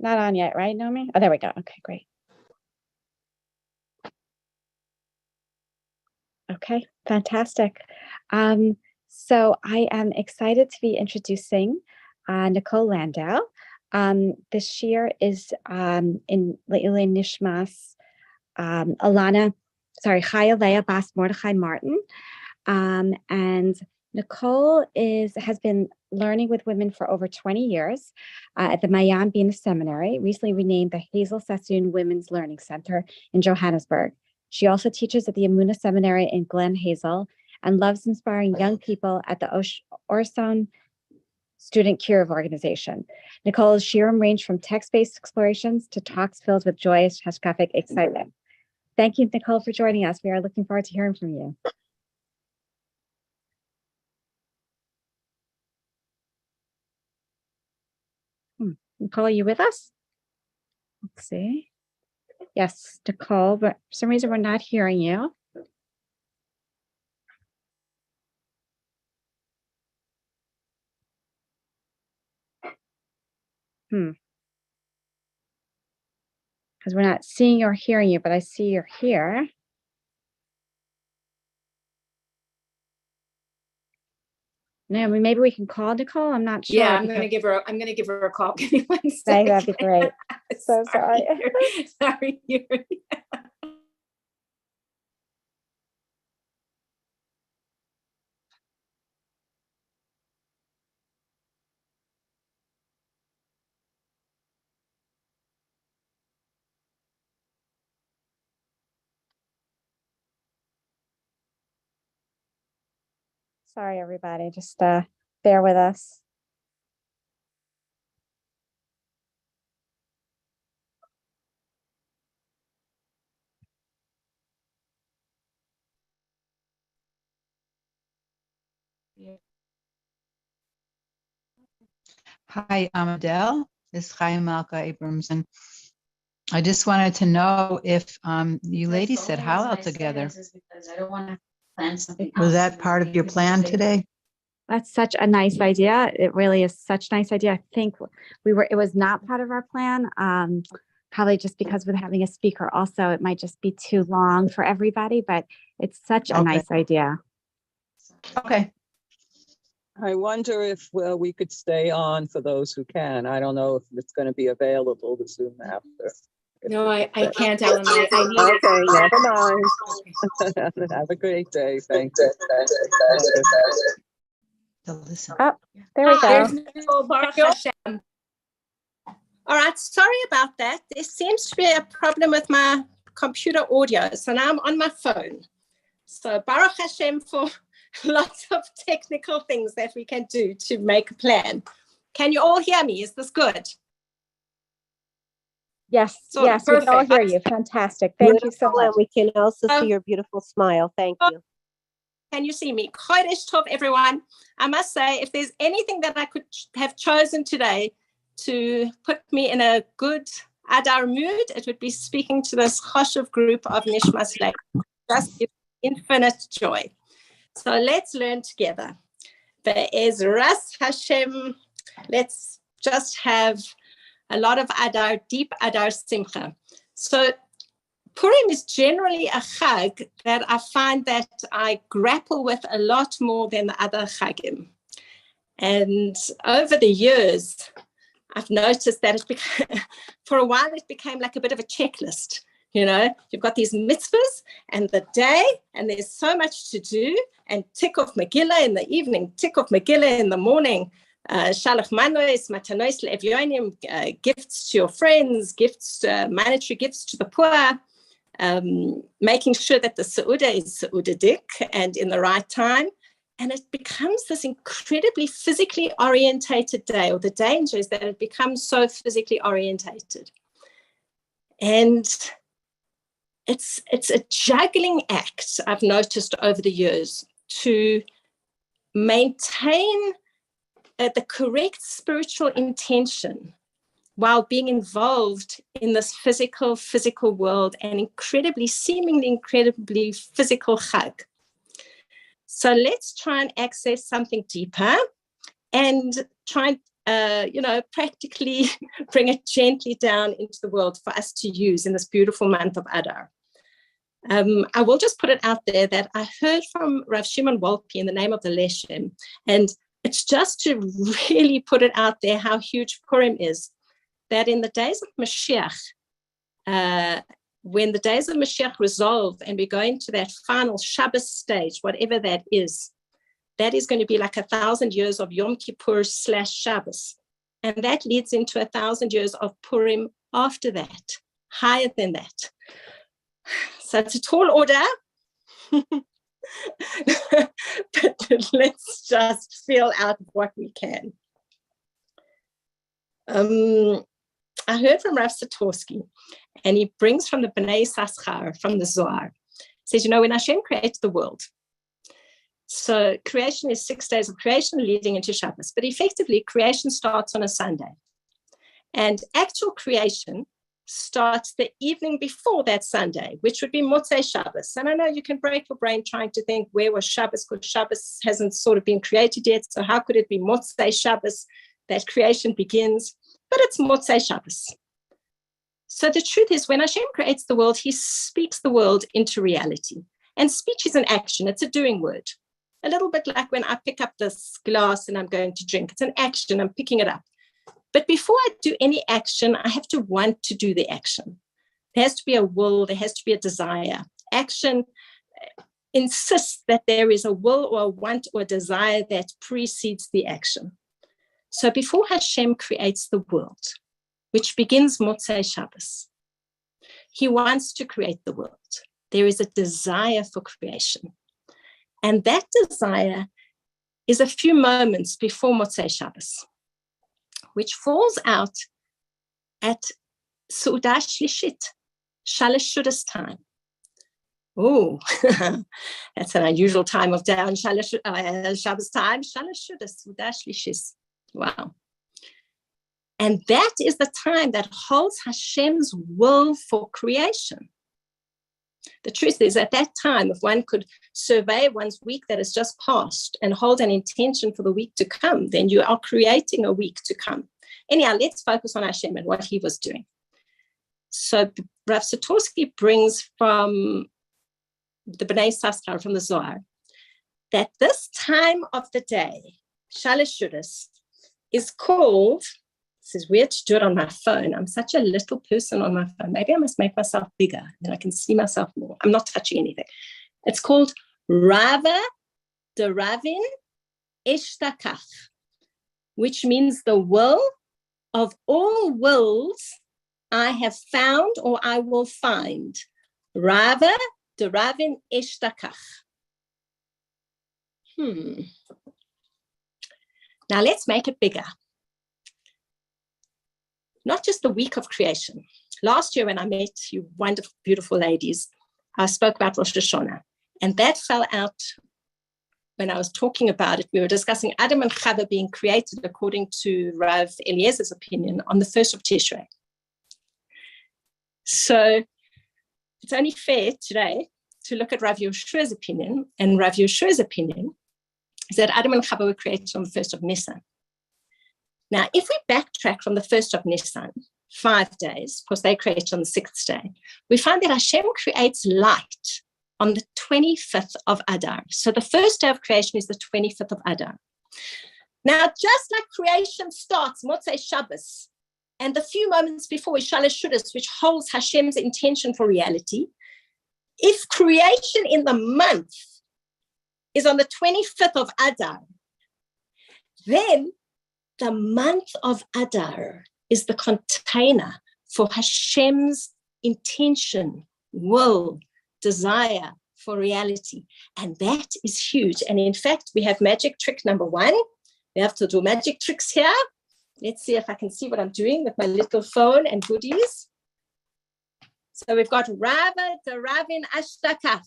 Not on yet, right, Naomi? Oh, there we go. Okay, great. Okay, fantastic. So I am excited to be introducing Nicole Landau. This year is in Le'ilei Nishmas Chaya Leah Bas Mordechai Martin. And Nicole has been learning with women for over 20 years at the Mayan Bina Seminary, recently renamed the Hazel Sassoon Women's Learning Center in Johannesburg. She also teaches at the Emunah Seminary in Glen Hazel and loves inspiring young people at the Orson Student Cure Organization. Nicole's shiurim range from text-based explorations to talks filled with joyous hashkafic excitement. Thank you, Nicole, for joining us. We are looking forward to hearing from you. Nicole, are you with us? Let's see. Yes, Nicole, but for some reason we're not hearing you. Because we're not seeing or hearing you, but I see you're here. Naomi, maybe we can call Nicole. I'm not sure. Yeah, I'm gonna give her a call. Give me 1 second. That'd be great. So sorry. Sorry. Sorry, everybody. Just bear with us. Hi, I'm Adele. This is Chaim Malka Abrams, and I just wanted to know if you ladies said Hallel together. I don't want to plan something. Was that part of your plan today? That's such a nice idea. It really is such a nice idea. I think it was not part of our plan. Probably just because with having a speaker also, it might just be too long for everybody, but it's such a nice idea. Okay. I wonder if we could stay on for those who can. I don't know if it's going to be available to Zoom after. No, I can't, Ellen. I need okay, never mind. Have a great day. Thank you. Listen. Oh, there we go. There's Nicole, Baruch Hashem. All right, sorry about that. There seems to be a problem with my computer audio, so now I'm on my phone. So Baruch Hashem for lots of technical things that we can do to make a plan. Can you all hear me? Is this good? Yes, yes, we can all hear you. Fantastic. Thank you so much. And we can also see your beautiful smile. Thank you. Can you see me? Chodesh Tov, everyone. I must say, if there's anything that I could have chosen today to put me in a good Adar mood, it would be speaking to this choshev group of Nishmas Leib. Just give infinite joy. So let's learn together. Be'ezras Hashem, let's just have a lot of Adar, deep Adar Simcha. So Purim is generally a chag that I find that I grapple with a lot more than the other chagim. And over the years, I've noticed that for a while it became like a bit of a checklist. You know, you've got these mitzvahs and the day, and there's so much to do, and tick off Megillah in the evening, tick off Megillah in the morning, shalach manos, matanos le'evyonim, gifts to your friends, monetary gifts to the poor, making sure that the Seudah is Seudadik and in the right time. And it becomes this incredibly physically orientated day, or the danger is that it becomes so physically orientated. And it's a juggling act, I've noticed over the years, to maintain the correct spiritual intention while being involved in this physical world and seemingly incredibly physical chag. So let's try and access something deeper and try and practically bring it gently down into the world for us to use in this beautiful month of Adar. I will just put it out there that I heard from Rav Shimon Wolpe in the name of the Leshem, and it's just to really put it out there how huge Purim is, that in the days of Mashiach, when the days of Mashiach resolve and we go into that final Shabbos stage, whatever that is going to be like 1,000 years of Yom Kippur / Shabbos. And that leads into 1,000 years of Purim after that, higher than that. So it's a tall order, but let's just feel out what we can. I heard from Rav Satorsky, and he brings from the Bnei Saschar, from the Zohar. He says, when Hashem created the world, so creation is 6 days of creation leading into Shabbos, but effectively creation starts on a Sunday. And actual creation starts the evening before that Sunday, which would be Motzei Shabbos. And I know you can break your brain trying to think where was Shabbos, because Shabbos hasn't sort of been created yet. So how could it be Motzei Shabbos that creation begins? But it's Motzei Shabbos. So the truth is, when Hashem creates the world, he speaks the world into reality. And speech is an action. It's a doing word. A little bit like when I pick up this glass and I'm going to drink. It's an action. I'm picking it up. But before I do any action, I have to want to do the action. There has to be a will. There has to be a desire. Action insists that there is a will or a want or a desire that precedes the action. So before Hashem creates the world, which begins Motzei Shabbos, he wants to create the world. There is a desire for creation. And that desire is a few moments before Motzei Shabbos, which falls out at Su'udah Shlishit, Shalosh Shudas time. Oh, that's an unusual time of day on Shabbos time, Shalosh Shudas, Su'udah Shlishit. Wow. And that is the time that holds Hashem's will for creation. The truth is, at that time, if one could survey one's week that has just passed and hold an intention for the week to come, then you are creating a week to come. Anyhow, let's focus on Hashem and what he was doing. So Rav Satorsky brings from the Bnei Saskar, from the Zohar, that this time of the day, Shalosh Shudas, is called, this is weird to do it on my phone. I'm such a little person on my phone. Maybe I must make myself bigger, then I can see myself more. I'm not touching anything. It's called Rava Deravin Ishtakach, which means the will of all wills I have found or I will find. Rava Deravin Ishtakach. Now let's make it bigger. Not just the week of creation. Last year when I met you wonderful, beautiful ladies, I spoke about Rosh Hashanah. And that fell out when I was talking about it. We were discussing Adam and Chava being created according to Rav Eliezer's opinion on the 1st of Tishrei. So it's only fair today to look at Rav Yoshua's opinion. And Rav Yoshua's opinion is that Adam and Chava were created on the 1st of Nisan. Now, if we backtrack from the 1st of Nisan, 5 days, because they created on the 6th day, we find that Hashem creates light on the 25th of Adar. So the first day of creation is the 25th of Adar. Now, just like creation starts, Motzei Shabbos, and the few moments before is Shalosh Shudas, which holds Hashem's intention for reality, if creation in the month is on the 25th of Adar, then the month of Adar is the container for Hashem's intention, will, desire for reality. And that is huge. And in fact, we have magic trick number 1. We have to do magic tricks here. Let's see if I can see what I'm doing with my little phone and goodies. So we've got Rava Deravin Ashtakach.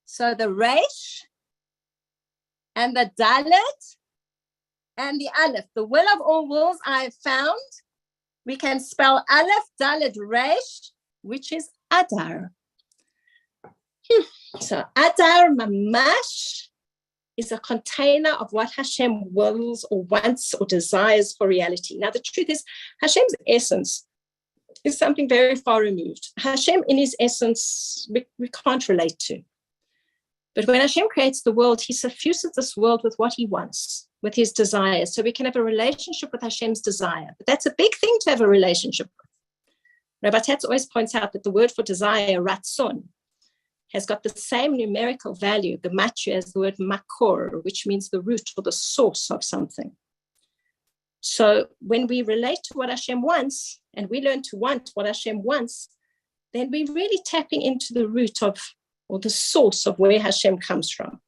So the Resh and the Dalet and the Aleph, the will of all wills I have found, we can spell Aleph, Dalet, Resh, which is Adar. So Adar Mamash is a container of what Hashem wills or wants or desires for reality. Now, the truth is, Hashem's essence is something very far removed. Hashem, in his essence, we can't relate to. But when Hashem creates the world, he suffuses this world with what he wants, with his desires. So we can have a relationship with Hashem's desire. But that's a big thing to have a relationship with. Rabbi Tatz always points out that the word for desire, ratzon, has got the same numerical value, gematria, as the word makor, which means the root or the source of something. So when we relate to what Hashem wants, and we learn to want what Hashem wants, then we're really tapping into the root of, or the source of where Hashem comes from.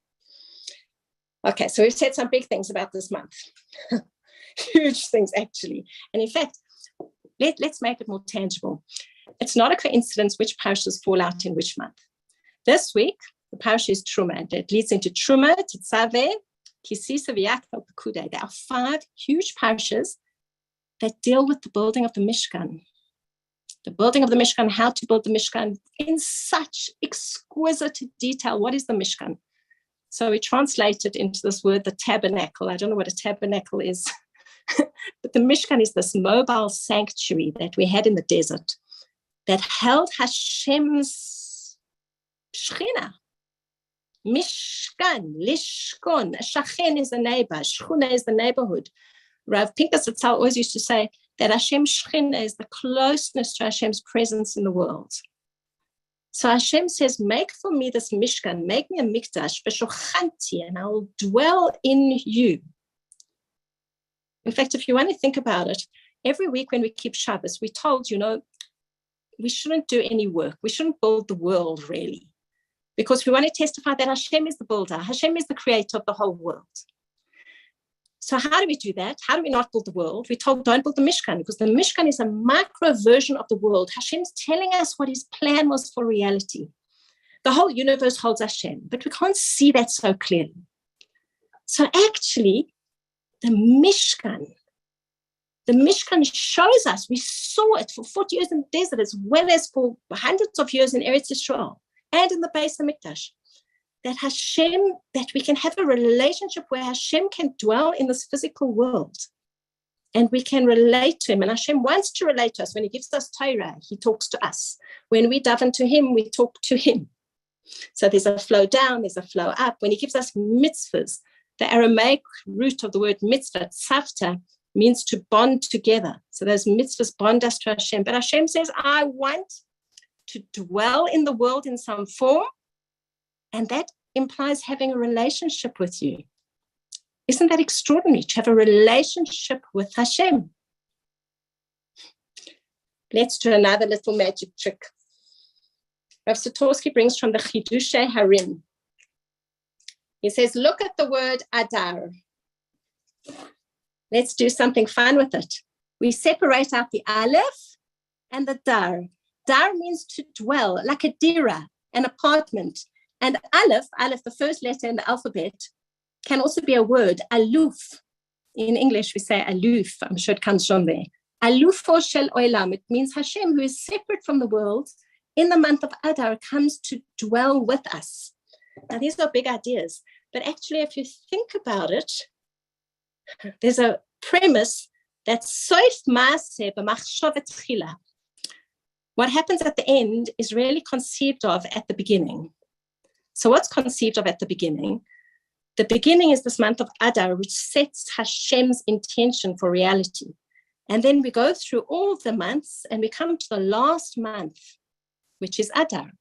Okay, so we've said some big things about this month. Huge things, actually. And in fact, let's make it more tangible. It's not a coincidence which parashas fall out in which month. This week, the parasha is Truma, and it leads into Truma, Tetzaveh, Kisisa, V'Yakov, Pekudei. There are 5 huge parashas that deal with the building of the Mishkan. The building of the Mishkan, how to build the Mishkan in such exquisite detail. What is the Mishkan? So we translate it into this word, the tabernacle. I don't know what a tabernacle is, but the Mishkan is this mobile sanctuary that we had in the desert that held Hashem's Shechina. Mishkan, Lishkon, Shachen is the neighbor, Shechuna is the neighborhood. Rav Pinkas Zatzal always used to say that Hashem's Shechina is the closeness to Hashem's presence in the world. So Hashem says, make for me this Mishkan, make me a mikdash, v'shochanti, and I will dwell in you. In fact, if you want to think about it, every week when we keep Shabbos, we're told, we shouldn't do any work. We shouldn't build the world, really. Because we want to testify that Hashem is the builder. Hashem is the creator of the whole world. So how do we do that? How do we not build the world? We're told don't build the Mishkan, because the Mishkan is a micro version of the world. Hashem's telling us what his plan was for reality. The whole universe holds Hashem, but we can't see that so clearly. So actually, the Mishkan shows us, we saw it for 40 years in the desert, as well as for hundreds of years in Eretz Yisrael and in the Beis HaMikdash, that Hashem, that we can have a relationship where Hashem can dwell in this physical world and we can relate to him. And Hashem wants to relate to us. When he gives us Torah, he talks to us. When we daven to him, we talk to him. So there's a flow down, there's a flow up. When he gives us mitzvahs, the Aramaic root of the word mitzvah, tzavta, means to bond together. So those mitzvahs bond us to Hashem. But Hashem says, I want to dwell in the world in some form, and that implies having a relationship with you. Isn't that extraordinary, to have a relationship with Hashem? Let's do another little magic trick. Rav Satorsky brings from the Chidushay Harim. He says, look at the word Adar. Let's do something fun with it. We separate out the Aleph and the Dar. Dar means to dwell, like a dira, an apartment. And Aleph, the first letter in the alphabet, can also be a word, aluf. In English, we say aluf. I'm sure it comes from there. Alufo shel olam. It means Hashem, who is separate from the world, in the month of Adar, comes to dwell with us. Now, these are big ideas. But actually, if you think about it, there's a premise that soif maaseh b'machshavet tchila. What happens at the end is really conceived of at the beginning. So what's conceived of at the beginning? The beginning is this month of Adar, which sets Hashem's intention for reality. And then we go through all of the months and we come to the last month, which is Adar.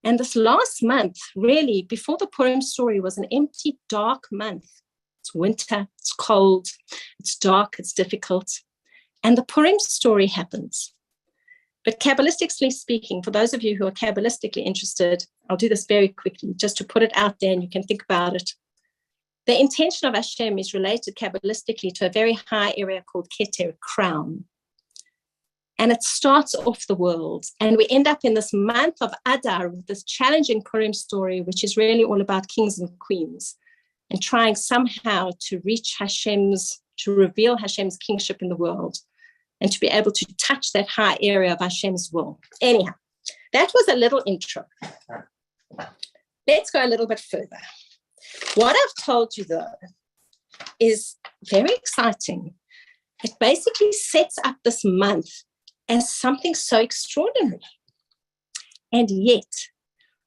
And this last month, really, before the Purim story, was an empty, dark month. It's winter, it's cold, it's dark, it's difficult. And the Purim story happens. But Kabbalistically speaking, for those of you who are Kabbalistically interested, I'll do this very quickly, just to put it out there and you can think about it. The intention of Hashem is related Kabbalistically to a very high area called Keter, crown. And it starts off the world. And we end up in this month of Adar with this challenging Purim story, which is really all about kings and queens and trying somehow to reach to reveal Hashem's kingship in the world and to be able to touch that high area of Hashem's will. Anyhow, that was a little intro. Let's go a little bit further. What I've told you, though, is very exciting. It basically sets up this month as something so extraordinary. And yet,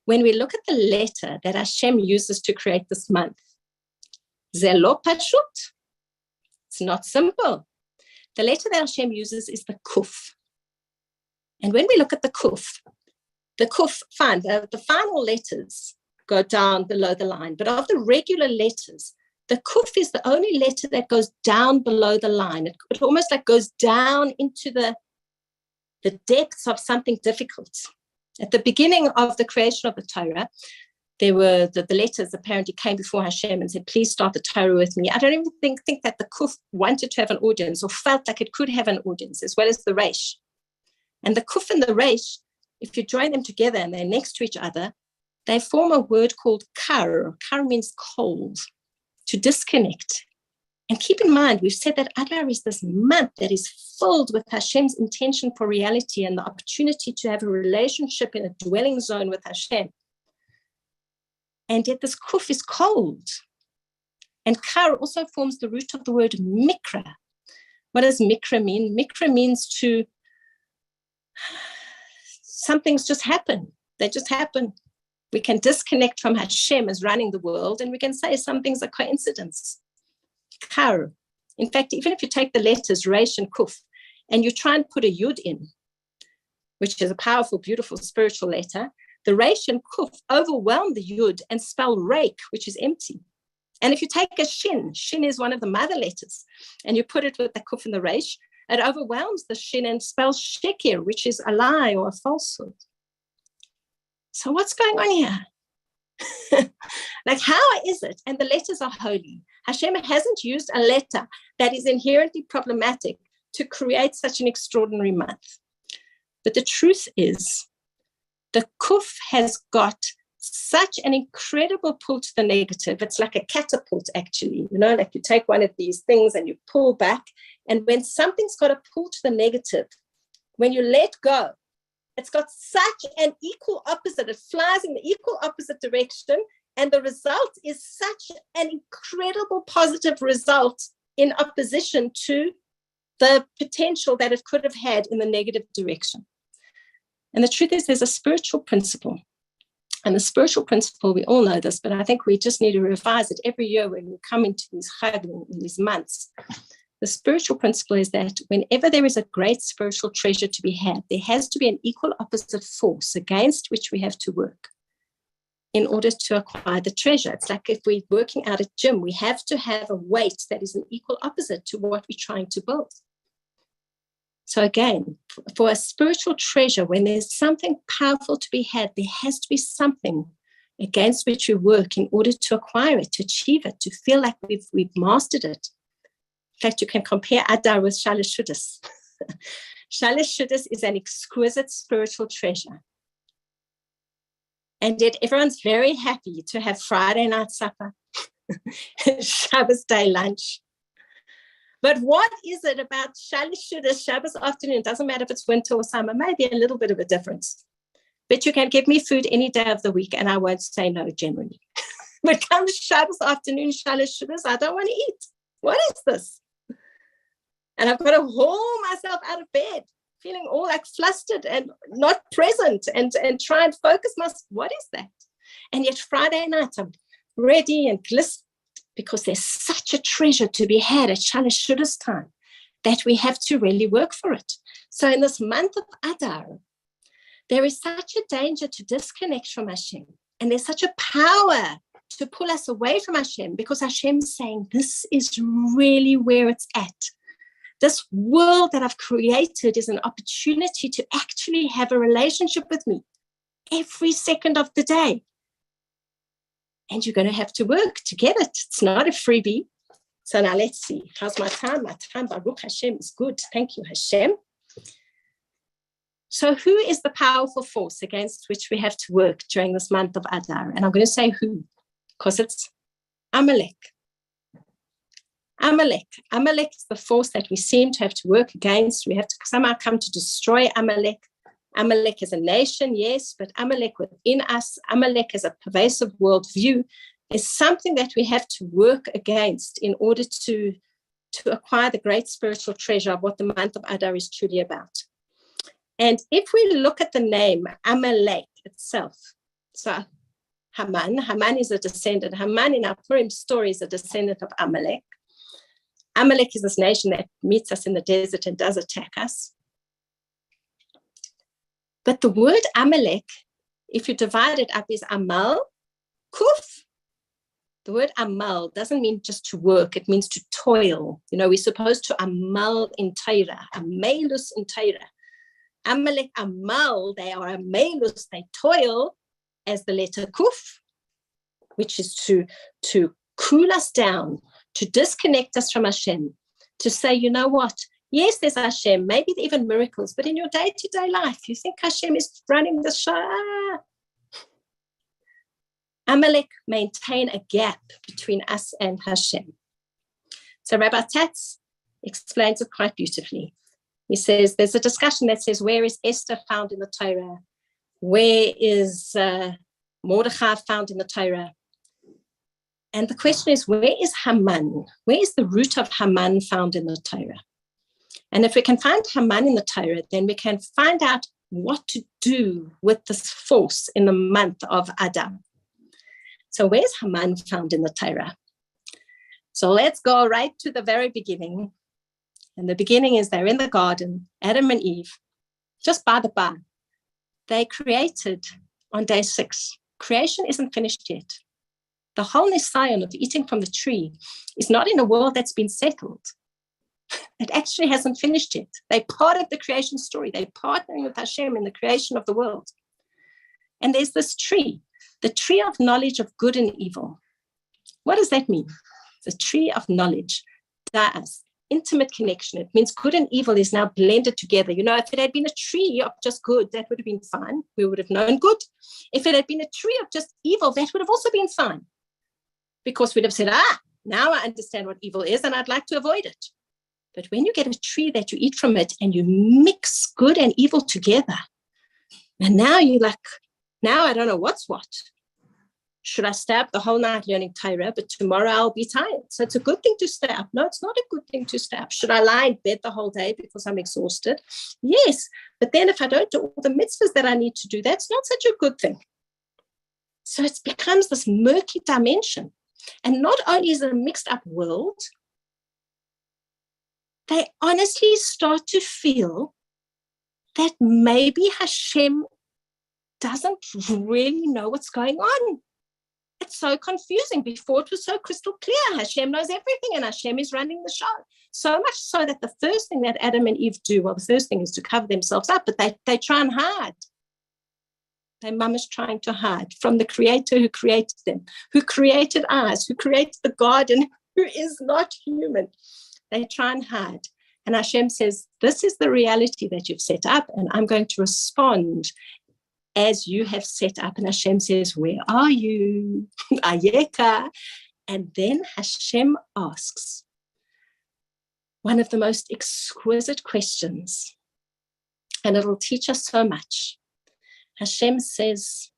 when we look at the letter that Hashem uses to create this month, ze lo pashut, it's not simple. The letter that Hashem uses is the kuf. And when we look at the kuf, fine, the final letters go down below the line, but of the regular letters, the kuf is the only letter that goes down below the line. It almost like goes down into the depths of something difficult. At the beginning of the creation of the Torah, there were the letters apparently came before Hashem and said, please start the Torah with me. I don't even think that the kuf wanted to have an audience or felt like it could have an audience, as well as the resh. And the kuf and the resh, if you join them together and they're next to each other, they form a word called kar. Kar means cold, to disconnect. And keep in mind, we've said that Adar is this month that is filled with Hashem's intention for reality and the opportunity to have a relationship in a dwelling zone with Hashem. And yet this kuf is cold. And kar also forms the root of the word mikra. What does mikra mean? Mikra means to, some things just happen. They just happen. We can disconnect from Hashem as running the world, and we can say some things are coincidence. Kar. In fact, even if you take the letters resh and kuf, and you try and put a yud in, which is a powerful, beautiful spiritual letter, the resh and kuf overwhelm the yud and spell reik, which is empty. And if you take a shin is one of the mother letters, and you put it with the kuf and the resh, it overwhelms the shin and spells shekir, which is a lie or a falsehood. So what's going on here? Like, how is it? And the letters are holy. Hashem hasn't used a letter that is inherently problematic to create such an extraordinary month. But the truth is, the kuf has got such an incredible pull to the negative. It's like a catapult, actually. You know, like you take one of these things and you pull back. And when something's got a pull to the negative, when you let go, it's got such an equal opposite. It flies in the equal opposite direction. And the result is such an incredible positive result in opposition to the potential that it could have had in the negative direction. And the truth is, there's a spiritual principle. And the spiritual principle, we all know this, but I think we just need to revise it every year when we come into these chag, in these months. The spiritual principle is that whenever there is a great spiritual treasure to be had, there has to be an equal opposite force against which we have to work in order to acquire the treasure. It's like if we're working out at gym, we have to have a weight that is an equal opposite to what we're trying to build. So again, for a spiritual treasure, when there's something powerful to be had, there has to be something against which we work in order to acquire it, to achieve it, to feel like we've mastered it. In fact, you can compare Adar with Shalish Shudas. Shalish Shudas is an exquisite spiritual treasure. And yet everyone's very happy to have Friday night supper, Shabbos day lunch. But what is it about Shalish Shudas, Shabbos afternoon? It doesn't matter if it's winter or summer, maybe a little bit of a difference. But you can give me food any day of the week and I won't say no generally. But come Shabbos afternoon, Shalish Shudas, I don't want to eat. What is this? And I've got to haul myself out of bed, feeling all like flustered and not present and try and focus myself. What is that? And yet Friday night, I'm ready and glistening because there's such a treasure to be had at Shalish Shudas time that we have to really work for it. So in this month of Adar, there is such a danger to disconnect from Hashem. And there's such a power to pull us away from Hashem because Hashem's saying, this is really where it's at. This world that I've created is an opportunity to actually have a relationship with me every second of the day. And you're going to have to work to get it. It's not a freebie. So now let's see. How's my time? My time, Baruch Hashem, is good. Thank you, Hashem. So who is the powerful force against which we have to work during this month of Adar? And I'm going to say who, because it's Amalek. Amalek is the force that we seem to have to work against. We have to somehow come to destroy Amalek. Amalek is a nation, yes, but Amalek within us, Amalek is a pervasive worldview is something that we have to work against in order to acquire the great spiritual treasure of what the month of Adar is truly about. And if we look at the name Amalek itself, so Haman is a descendant. Haman in our Purim story is a descendant of Amalek. Amalek is this nation that meets us in the desert and does attack us. But the word Amalek, if you divide it up, is Amal, Kuf. The word Amal doesn't mean just to work. It means to toil. You know, we're supposed to Amal in Torah, Amalus in Torah. Amalek, Amal, they are Amalus, they toil, as the letter Kuf, which is to cool us down, to disconnect us from Hashem, to say, you know what? Yes, there's Hashem, maybe even miracles, but in your day-to-day life, you think Hashem is running the show. Amalek maintain a gap between us and Hashem. So Rabbi Tatz explains it quite beautifully. He says, there's a discussion that says, where is Esther found in the Torah? Where is Mordechai found in the Torah? And the question is, where is Haman? Where is the root of Haman found in the Torah? And if we can find Haman in the Torah, then we can find out what to do with this force in the month of Adar. So where's Haman found in the Torah? So let's go right to the very beginning. And the beginning is they're in the garden, Adam and Eve, just by the by. They created on day 6. Creation isn't finished yet. The whole nisayon of eating from the tree is not in a world that's been settled. It actually hasn't finished yet. They're part of the creation story. They're partnering with Hashem in the creation of the world. And there's this tree, the tree of knowledge of good and evil. What does that mean? The tree of knowledge, da'as, intimate connection. It means good and evil is now blended together. You know, if it had been a tree of just good, that would have been fine. We would have known good. If it had been a tree of just evil, that would have also been fine. Because we'd have said, now I understand what evil is and I'd like to avoid it. But when you get a tree that you eat from it and you mix good and evil together, and now you're like, now I don't know what's what. Should I stay up the whole night learning Torah, but tomorrow I'll be tired? So it's a good thing to stay up. No, it's not a good thing to stay up. Should I lie in bed the whole day because I'm exhausted? Yes, but then if I don't do all the mitzvahs that I need to do, that's not such a good thing. So it becomes this murky dimension. And not only is it a mixed up world, they honestly start to feel that maybe Hashem doesn't really know what's going on. It's so confusing. Before it was so crystal clear. Hashem knows everything and Hashem is running the show. So much so that the first thing that Adam and Eve do, well, the first thing is to cover themselves up, but they try and hide. Their mum is trying to hide from the creator who created them, who created us, who created the garden, who is not human. They try and hide. And Hashem says, this is the reality that you've set up, and I'm going to respond as you have set up. And Hashem says, where are you? Ayeka. And then Hashem asks one of the most exquisite questions, and it'll teach us so much. Hashem says,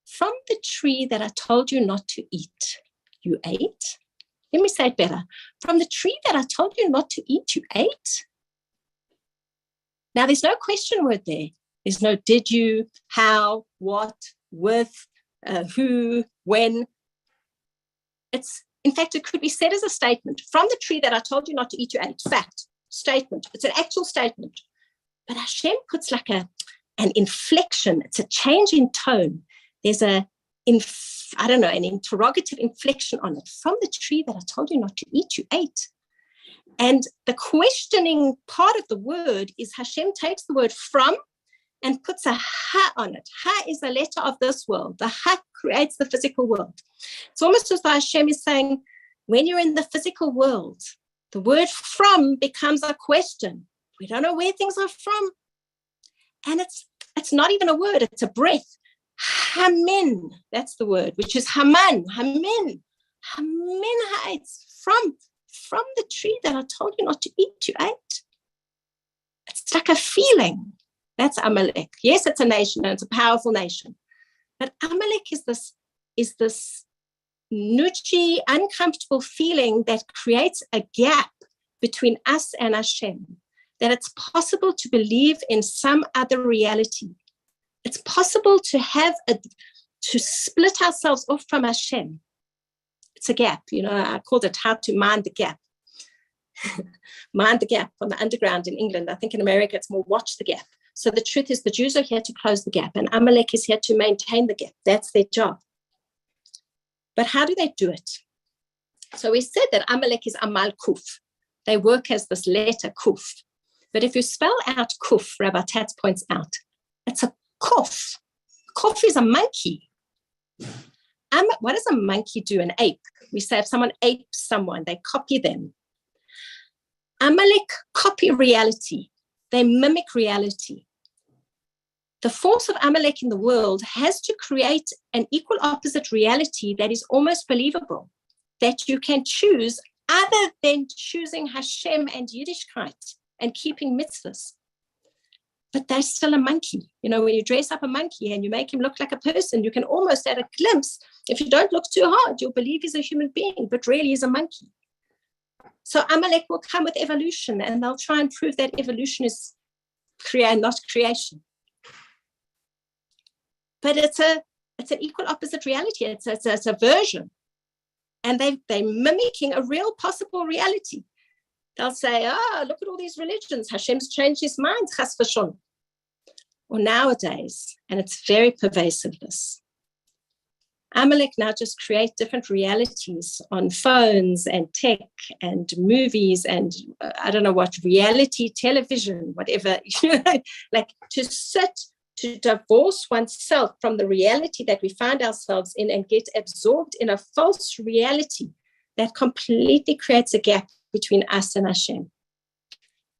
from the tree that I told you not to eat, you ate? Let me say it better. From the tree that I told you not to eat, you ate? Now, there's no question word there. There's no did you, how, what, with, who, when. In fact, it could be said as a statement. From the tree that I told you not to eat, you ate. Fact, statement. It's an actual statement. But Hashem puts like an inflection. It's a change in tone. There's an interrogative inflection on it. From the tree that I told you not to eat, you ate. And the questioning part of the word is Hashem takes the word from and puts a ha on it. Ha is the letter of this world. The ha creates the physical world. It's almost as though Hashem is saying, when you're in the physical world, the word from becomes a question. We don't know where things are from. And it's not even a word, it's a breath. Hamin, that's the word, which is Haman, Hamin. Hamin it's from the tree that I told you not to eat, you ate. It's like a feeling. That's Amalek. Yes, it's a nation and it's a powerful nation. But Amalek is this nudgy, uncomfortable feeling that creates a gap between us and Hashem, that it's possible to believe in some other reality. It's possible to split ourselves off from Hashem. It's a gap, I called it how to mind the gap. Mind the gap on the underground in England. I think in America it's more watch the gap. So the truth is the Jews are here to close the gap and Amalek is here to maintain the gap. That's their job. But how do they do it? So we said that Amalek is Amal Kuf. They work as this letter Kuf. But if you spell out Kuf, Rabbi Tatz points out, it's a Kuf. Kuf is a monkey. What does a monkey do? An ape. We say if someone apes someone, they copy them. Amalek copy reality. They mimic reality. The force of Amalek in the world has to create an equal opposite reality that is almost believable, that you can choose other than choosing Hashem and Yiddishkeit and keeping mitzvahs. But they're still a monkey. When you dress up a monkey and you make him look like a person, you can almost at a glimpse, if you don't look too hard, you'll believe he's a human being, but really he's a monkey. So Amalek will come with evolution and they'll try and prove that evolution is not creation. But it's an equal opposite reality. It's a version. And they're mimicking a real possible reality. They'll say, look at all these religions. Hashem's changed his mind, chas v'shon. Or nowadays, and it's very pervasive, this. Amalek now just create different realities on phones and tech and movies and I don't know what, reality television, whatever, like to divorce oneself from the reality that we find ourselves in and get absorbed in a false reality that completely creates a gap between us and Hashem.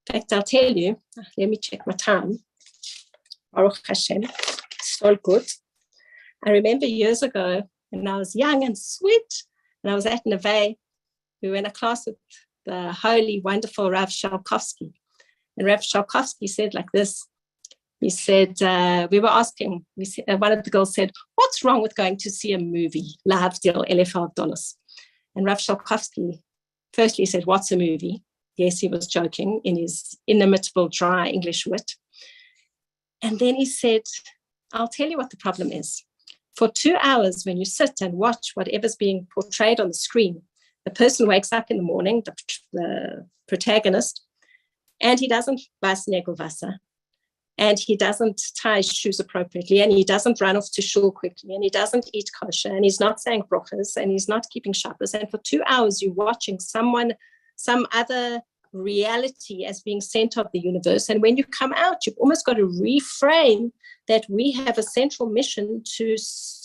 In fact, I'll tell you, let me check my time. Baruch Hashem, so good. I remember years ago when I was young and sweet, and I was at Neve, we were in a class with the holy, wonderful Rav Shalkovsky. And Rav Shalkovsky said like this, he said, we were asking, one of the girls said, what's wrong with going to see a movie? Lahavdil $1,000. And Rav Shalkovsky firstly said, what's a movie? Yes, he was joking in his inimitable, dry English wit. And then he said, I'll tell you what the problem is. For 2 hours, when you sit and watch whatever's being portrayed on the screen, the person wakes up in the morning, the protagonist, and he doesn't was Negelwasser, and he doesn't tie his shoes appropriately, and he doesn't run off to shul quickly, and he doesn't eat kosher, and he's not saying brachas, and he's not keeping Shabbos. And for 2 hours, you're watching some other reality as being center of the universe. And when you come out, you've almost got to reframe that we have a central mission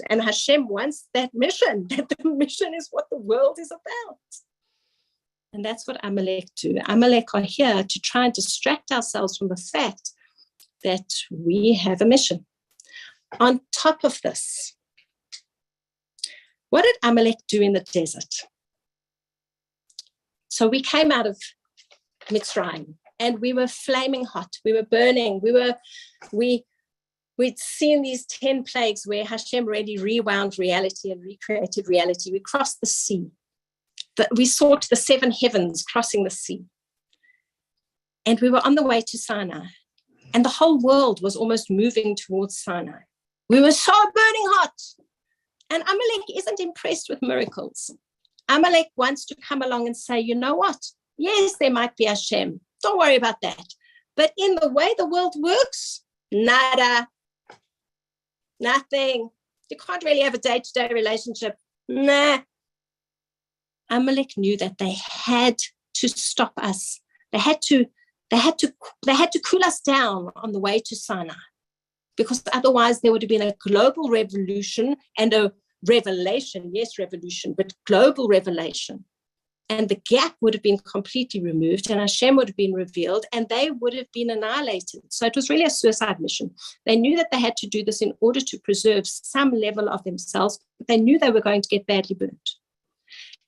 and Hashem wants that mission, that the mission is what the world is about. And that's what Amalek do. Amalek are here to try and distract ourselves from the fact that we have a mission. On top of this, what did Amalek do in the desert? So we came out of Mitzrayim and we were flaming hot. We were burning. We'd seen these 10 plagues where Hashem already rewound reality and recreated reality. We crossed the sea. We sought the 7 heavens crossing the sea. And we were on the way to Sinai. And the whole world was almost moving towards Sinai. We were so burning hot. And Amalek isn't impressed with miracles. Amalek wants to come along and say, you know what? Yes, there might be Hashem. Don't worry about that. But in the way the world works, nada, nothing. You can't really have a day-to-day relationship. Nah. Amalek knew that they had to stop us. They had to cool us down on the way to Sinai, because otherwise there would have been a global revolution and a revelation, yes, revolution, but global revelation. And the gap would have been completely removed and Hashem would have been revealed and they would have been annihilated. So it was really a suicide mission. They knew that they had to do this in order to preserve some level of themselves, but they knew they were going to get badly burnt.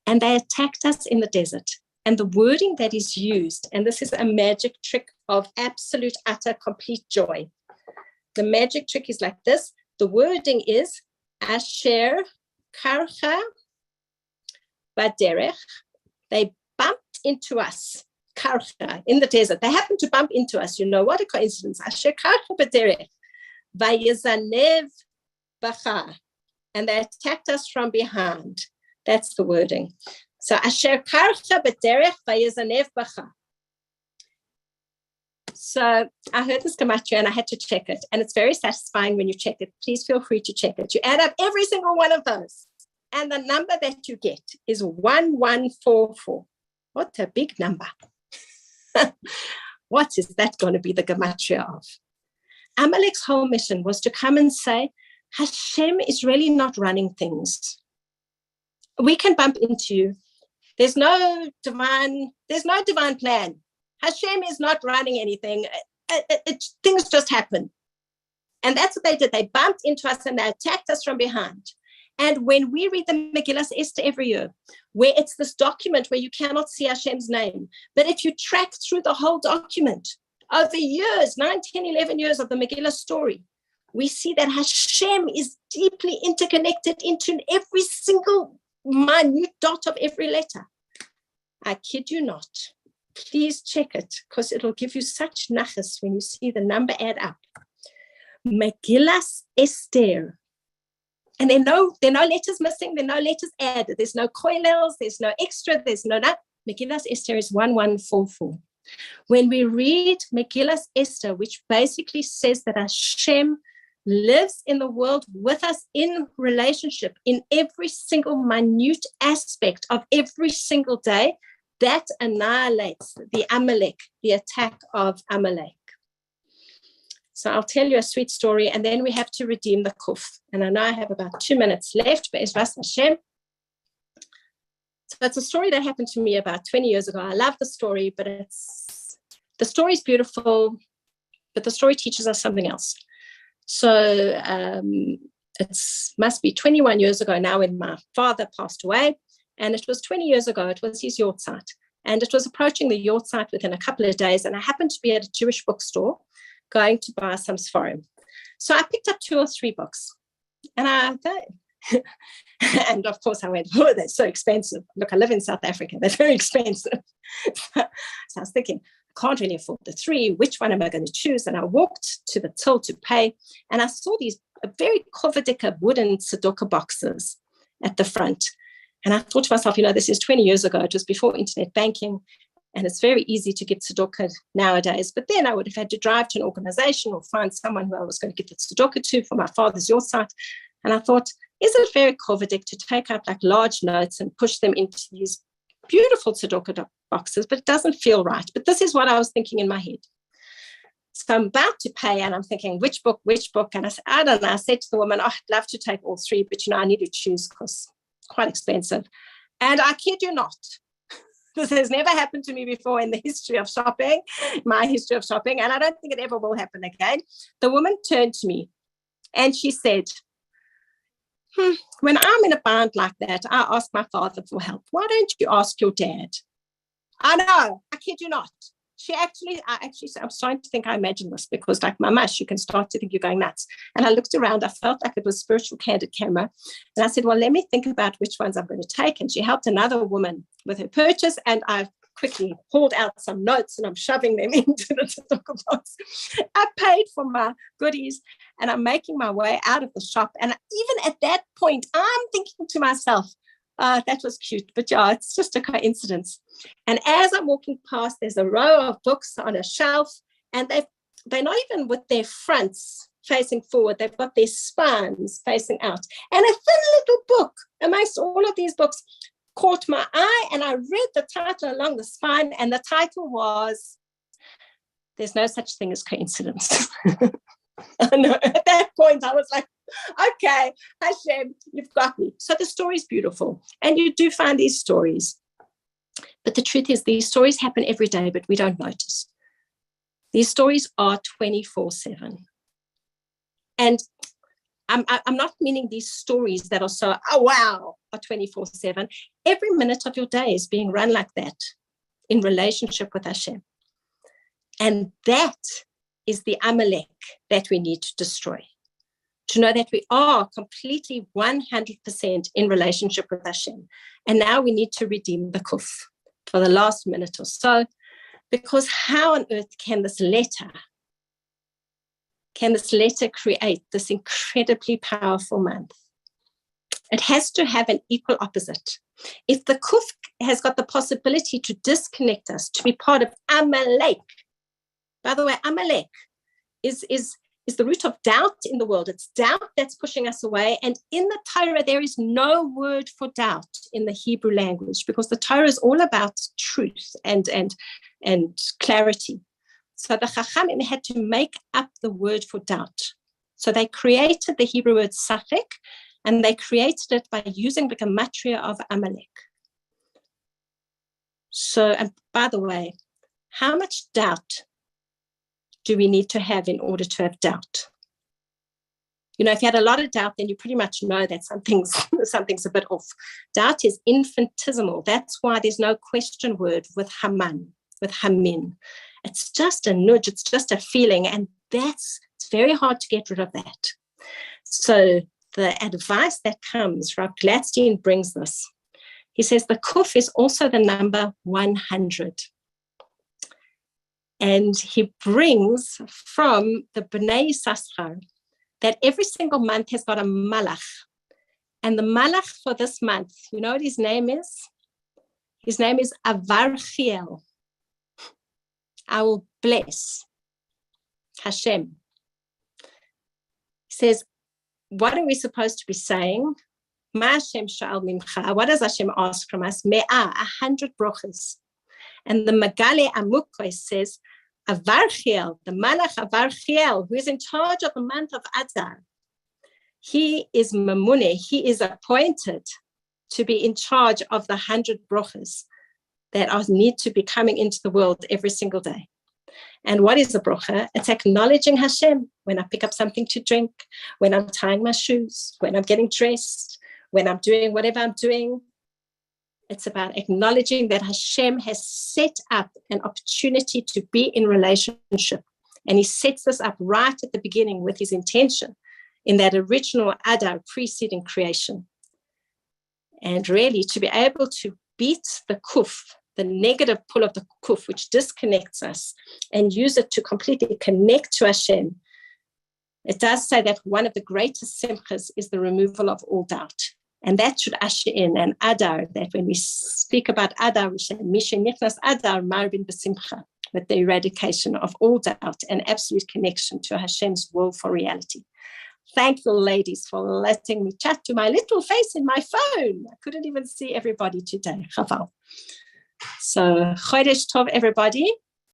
And they attacked us in the desert. And the wording that is used, and this is a magic trick of absolute, utter, complete joy. The magic trick is like this. The wording is Asher Karcha baderech. They bumped into us, karcha, in the desert. They happened to bump into us. You know, what a coincidence. Asher karcha baderech, vayezanev bacha. And they attacked us from behind. That's the wording. So asher karcha baderech, vayezanev bacha. So I heard this gematria and I had to check it. And it's very satisfying when you check it. Please feel free to check it. You add up every single one of those. And the number that you get is 1144. What a big number. What is that going to be the gematria of? Amalek's whole mission was to come and say, Hashem is really not running things. We can bump into you. There's no divine plan. Hashem is not running anything. Things just happen. And that's what they did. They bumped into us and they attacked us from behind. And when we read the Megillah Esther every year, where it's this document where you cannot see Hashem's name, but if you track through the whole document, over years, 9, 10, 11 years of the Megillah story, we see that Hashem is deeply interconnected into every single minute dot of every letter. I kid you not. Please check it, because it'll give you such nachas when you see the number add up. Megillas Esther. And there are no letters missing, there are no letters added. There's no koilels, there's no extra, there's no that. Megillas Esther is 1144. When we read Megillas Esther, which basically says that Hashem lives in the world with us in relationship in every single minute aspect of every single day, that annihilates the Amalek, the attack of Amalek. So I'll tell you a sweet story, and then we have to redeem the kuf. And I know I have about 2 minutes left, but Ezras Hashem. So it's a story that happened to me about 20 years ago. I love the story, but the story is beautiful, but the story teaches us something else. So it must be 21 years ago now when my father passed away. And it was 20 years ago, it was his yortzeit. And it was approaching the yortzeit within a couple of days. And I happened to be at a Jewish bookstore going to buy some sforim. So I picked up 2 or 3 books. And and of course I went, oh, they're so expensive. Look, I live in South Africa. They're very expensive. So I was thinking, I can't really afford the 3. Which one am I going to choose? And I walked to the till to pay. And I saw these very kovadika wooden tzedakah boxes at the front. And I thought to myself, this is 20 years ago. It was before internet banking. And it's very easy to get tzedakah nowadays. But then I would have had to drive to an organization or find someone who I was going to get the tzedakah to for my father's yortzeit. And I thought, is it very kovadik to take out like large notes and push them into these beautiful tzedakah boxes? But it doesn't feel right. But this is what I was thinking in my head. So I'm about to pay and I'm thinking, which book? And I said, I don't know. I said to the woman, I'd love to take all 3, but I need to choose because it's quite expensive. And I kid you not, this has never happened to me before in the history of shopping, my history of shopping, and I don't think it ever will happen again. The woman turned to me and she said, when I'm in a bind like that, I ask my father for help. Why don't you ask your dad? I know, I kid you not. I'm starting to think I imagine this because like my mush, you can start to think you're going nuts. And I looked around, I felt like it was spiritual candid camera. And I said, well, let me think about which ones I'm going to take. And she helped another woman with her purchase. And I quickly pulled out some notes and I'm shoving them into the tzedakah box. I paid for my goodies and I'm making my way out of the shop. And even at that point, I'm thinking to myself, that was cute, but yeah, it's just a coincidence. And as I'm walking past, there's a row of books on a shelf, and they're not even with their fronts facing forward. They've got their spines facing out. And a thin little book amongst all of these books caught my eye, and I read the title along the spine, and the title was, There's No Such Thing as Coincidence. I know, at that point, I was like, okay, Hashem, you've got me. So the story is beautiful. And you do find these stories. But the truth is, these stories happen every day, but we don't notice. These stories are 24/7. And I'm not meaning these stories that are so, oh, wow, are 24/7. Every minute of your day is being run like that in relationship with Hashem. And that is the Amalek that we need to destroy. to know that we are completely 100% in relationship with Hashem. And now we need to redeem the kuf for the last minute or so, because how on earth can this letter create this incredibly powerful month? It has to have an equal opposite. If the kuf has got the possibility to disconnect us, to be part of Amalek, by the way, Amalek is the root of doubt in the world. It's doubt that's pushing us away. And in the Torah, there is no word for doubt in the Hebrew language, because the Torah is all about truth and clarity. So the Chachamim had to make up the word for doubt. So they created the Hebrew word safek, and they created it by using the gematria of Amalek. So, and by the way, how much doubt do we need to have in order to have doubt? You know, if you had a lot of doubt, then you pretty much know that something's a bit off. Doubt is infinitesimal. That's why there's no question word with Haman, with Hamin. It's just a nudge, it's just a feeling, and it's very hard to get rid of that. So the advice that comes, Rav Gladstein brings this. He says the kuf is also the number 100. And he brings from the Bnei Yisachar that every single month has got a malach. And the malach for this month, you know what his name is? His name is Avarchiel. I will bless Hashem. He says, what are we supposed to be saying? Ma Hashem sha'al mimcha. What does Hashem ask from us? Me'ah, 100 brochas. And the Megale Amukos says, Avarchiel, the Malach Avarchiel, who is in charge of the month of Adar, he is Mamune, he is appointed to be in charge of the 100 brochas that need to be coming into the world every single day. And what is a brocha? It's acknowledging Hashem when I pick up something to drink, when I'm tying my shoes, when I'm getting dressed, when I'm doing whatever I'm doing. It's about acknowledging that Hashem has set up an opportunity to be in relationship. And he sets this up right at the beginning with his intention in that original Adar preceding creation. And really to be able to beat the kuf, the negative pull of the kuf, which disconnects us, and use it to completely connect to Hashem. It does say that one of the greatest simchas is the removal of all doubt. And that should usher in an Adar, that when we speak about Adar, we say, Mishe Nichnas Adar Marbin B'Simcha, with the eradication of all doubt and absolute connection to Hashem's will for reality. Thank you, ladies, for letting me chat to my little face in my phone. I couldn't even see everybody today. Chaval. So, Chodesh Tov, everybody.